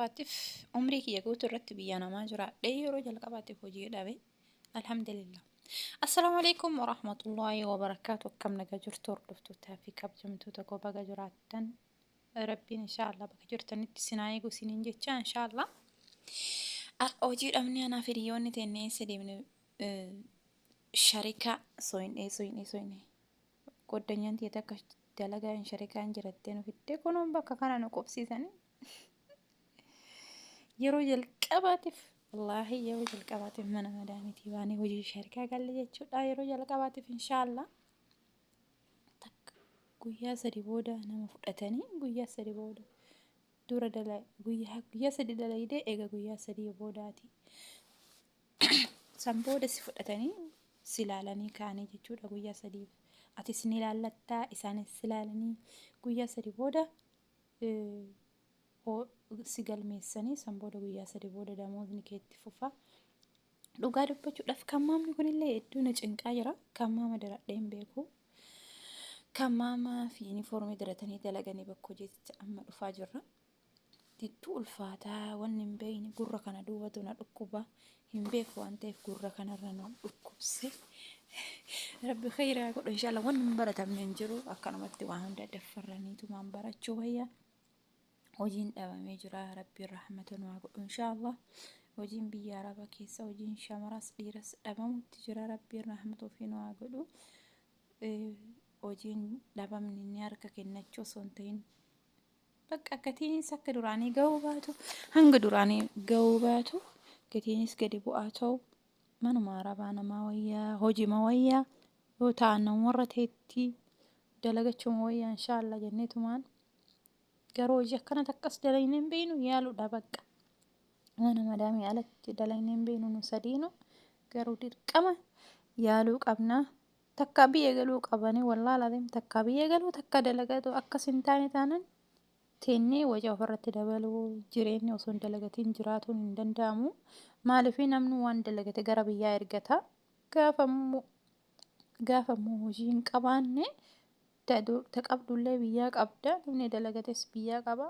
jalqabaatiif umrii kiyya guutuu irratti biyya namaa jiraadhee yeroo jalqabaatiif hojii dhabe alhamdulillah. Assalaamu alaikum warahmatullaahi wabarakaatu. Akkam nagaa jirtu hordoftoota fi kabajamtoota koo baga jiraattan rabbiin inshaallah bakka jirtanitti sinaa eegu siniin jecha inshaallah. Hojii dhabnee anaaf hiriyoonni teennee deemne sharika soyinee goddanyan ta'e akka dalagaa sharikaan jirattee nu fiddee kunuun bakka kana nu qobsiisanii yeroo jalqabaatiif wallaahi yeroo jalqabaatiif mana madaamitii baanee hojii sharikaa galle jechuudha. Yeroo jalqabaatiif inshaallah takka guyyaa sadi booda nama fudhatanii guyyaa sadi booda dura guyyaa sadi dalaydee eega guyyaa sadii boodaati san booda si fudhatanii si ilaalanii kaanii jechuudha. Guyyaa sadii ati sin ilaallattaa isaanis si ilaalanii guyyaa sadi booda si galmeessanii san booda guyyaa sadi booda damootni keetti fufa. Dhugaa dubbachuudhaaf kan maamni kunillee hedduu na cinqaa jira. Kan maama diradhee hin beeku. Kan maamaa fi yuunifoormii diratanii dalaganii bakka hojiitti amma dhufaa jirra. Hedduu ulfaataa wanni hin beekne gurra kana duubatu na dhukkuba. Hin beeku waan ta'eef gurra kanarra na dhukkubse. Rabbi khayraa godhu inshaallah. Wanni hin baratamne hin jiru. Akkanumatti waan hunda daffarraniitu maan barachuu wayya. Hojiin dhabamee jira. Rabbiin rahmata nu haa godhu inshaallah. Hojiin biyya Arabaa keessa hojiin shamaras dhiiras dhabamutti jira. Rabbiin rahmata ofii nu haa godhu. Hojiin dhabamni ni harka kennachuu osoo hin ta'in bakka gatiinis akka duraanii gahuu baatu hanga duraanii gahuu baatu gatiinis gadi bu'aa ta'u manuma Arabaa namaa wayyaa hojima wayyaa yoo ta'an warra teetti dalagachuma wayyaa inshaallah jenneetumaan garuu hojii akkana takkas dalaynee hin beeknu yaaluudha bakka mana madaamii alatti dalaynee hin beeknu nu sadiinu garuu dirqama yaaluu qabna. Takka biyya galuu qabanii wallaahi laatiin takka biyya galuu takka dalagatu akkas hin taane taanan teennee wajaa ofirratti dabaluu jireenya osoo hin dalagatiin jiraatuun hin danda'amu. Maaliif namni waan dalagate gara biyyaa ergata. Gaafa immoo hojii hin qabaanne taqabdullee biyyaa qabda. Namni dalagates biyyaa qaba.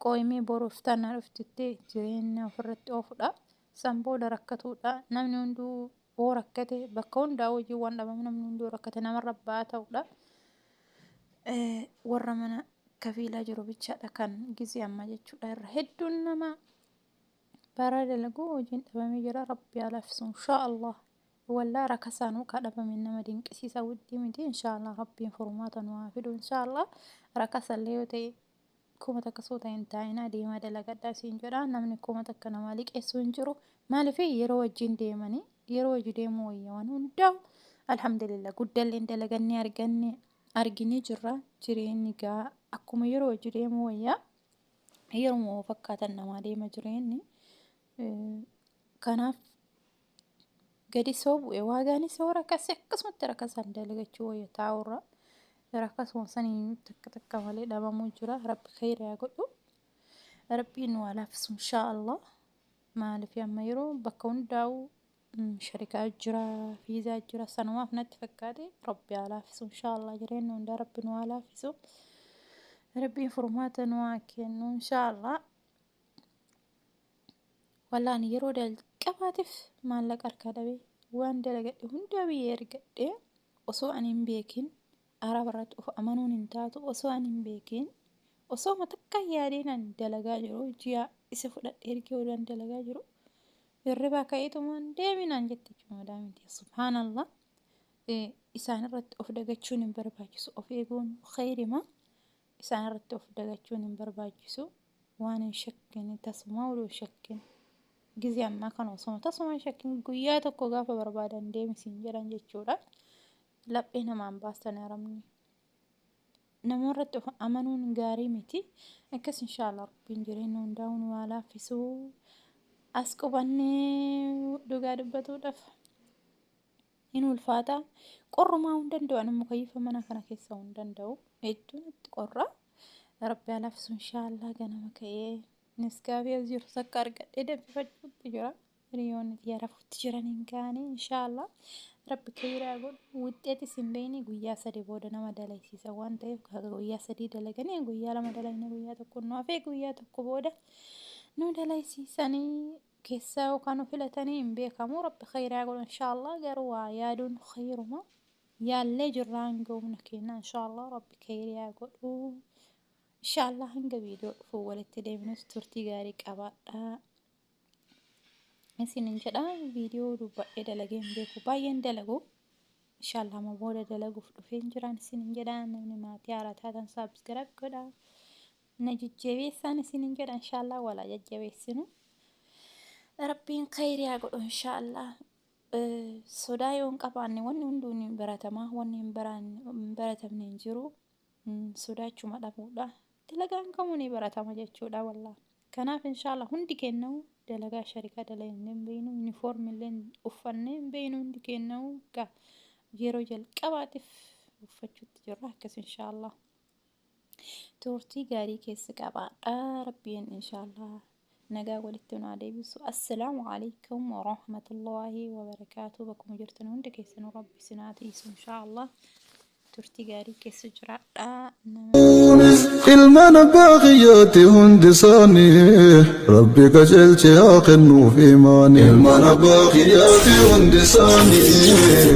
Qooyimee boruuf tanaa dhuftittee jireenya ofirratti oofudha. San booda rakkatuudha. Namni hunduu oo rakkate bakka hundaa hojii waan dhabamu namni hunduu rakkate namarra ba'aa ta'udha. Warra mana kafiilaa jiru bichaadha kan gizee amma jechuudha. Irra hedduun nama bara dalagu hojiin dhabamee jira. Rabbi haa laaffisu inshaallah. Wallaahi rakkasaanuu kadhabame nama dinqisiisa wuddii miti inshaallah. Rabbiin furmaata nu haa fidu inshaallah. Rakkasallee yoo ta'e kuma takka soo ta'e hin taa'inaa deemaa dalagadhaa siin jedha. Namni kuma takka namaa liqeessuu hin jiru. Maaliif yeroo wajjin deemanii yeroo hojii deemuu wayyaa waan hundaa'u alhamdulillah guddallee dalagannee arginee jirra. Jireenyi gaa akkuma yeroo hojii deemuu wayyaa yeroo fakkaatan namaa deema jireenyi. Kanaaf gadi soo bu'e waagaanis yoo rakkase akkasumatti rakkasaan dalagachuu wayya taa'urra. Rakkasuma sanii takka malee dhabamuu jira. Rabbi khayraa godhu. Rabbiin nu haa laaffisu inshaallah. Maaliif amma yeroo bakka hundaa'u sharikaa jira fiizaa jira sanumaaf natti fakkaate Rabbi haa laaffisu inshaallah. Jireenya hundaa Rabbi nu haa laaffisu. Rabbiin furmaata nu haa kennu inshaallah. Wallaahi yeroo jalqabaatiif maallaqa harkaa dhabee waan dalagadhe hundaa biyya ergadhee osoo ani hin beekin Araba irratti of amanuun hin taatu osoo ani hin beekin osoo matakka yaadeen ani dalagaa jiru ji'a isa fudhadhee ergee odaan dalagaa jiru hirribaa ka'eetumaan deeminaan jette jechuudha madaamitii subhaanallah. Isaan irratti of dagachuun hin barbaachisu. Of eeguun khayrima. Isaan irratti of dagachuun hin barbaachisu. Waan hin shakkin tasuma oduu shakkin gizee ammaa kana osoo tasuma shakkin guyyaa tokko gaafa barbaadan deemisiin jedhan jechuudha. Laphee namaan baastan Arabni. Namoorratti of amanuun gaarii miti. Akkas inshaallah Rabbiin jireenya hundaa nu haa laaffisu. As qubannee dhugaa dubbatuudhaaf hin ulfaata. Qorrumaa hin danda'u. Ani mukayyifa mana kana keessa hin danda'u. Hedduun itti qorra. Rabbi haa laaffisu inshaallah. Ganama ka'ee niskaafii as jiru takka argadhee danfifachuutti jira. Hiriyoonni xiyyaa rafuutti jiran hin kaane inshaallah. Rabbi khayraa godhu. Wuxxeetis hin beekne guyyaa sadii booda nama dalaysiisa waan ta'eef guyyaa sadii dalaganii guyyaa lama dalayne guyyaa tokko nu hafee guyyaa tokko booda nu dalaysiisanii keessaa yookaan filatanii hin beekamu. Rabbi khayraa godhu inshaallah. Garuu waa yaaduun khayruma. Yaallee jirraan ga'umna keenya inshaallah. Rabbi khayraa godhu inshaallah. Hanga viidiyoo dhufu walitti deemnus turtii gaarii qabaadha. Isinin jedha viidiyoo dubbadhee dalagee hin beeku. Baay'een dalagu. Inshaallah ma booda dalaguuf dhufeen jiraan isinin jedha. Namni maatii haaraa taatan saabskiraayib godha. Na jajjabeessaan isinin jedha inshaallah. Walaa jajjabeessinu. Rabbiin khayraa godhu inshaallah. Sodaa yoon qabaanne wanni hunduun baratamaa. Wanni hin baratamne hin jiru. Sodaachuma dhabuudha. Dalagaan kamuu ni baratama jechuudha wallah. Kanaaf inshaallah hundi kennuu dalagaa sharikaa dalagaa hin beeknu. Uniform illee uffanne hin beeknu hundi kennuu. Yeroo jalqabaatiif uffachuutti jirra akkas inshaallah. Turtii gaarii keessa qabaadha. Rabbiin inshaallah nagaa walitti nu adeebisu. Assalaamu alaykum wa rahmatullahi wa barakaatuh. Bakkuma jirtan hundi keessanuu rabbi sinaatiisu inshaallah. turtii gaarii keessa jiraadha. ilmaan baaqiyyaatti hundi isaanii rabbi qajeelche haa kennuuf imaanii ilmaan baaqiyyaatti hundi isaanii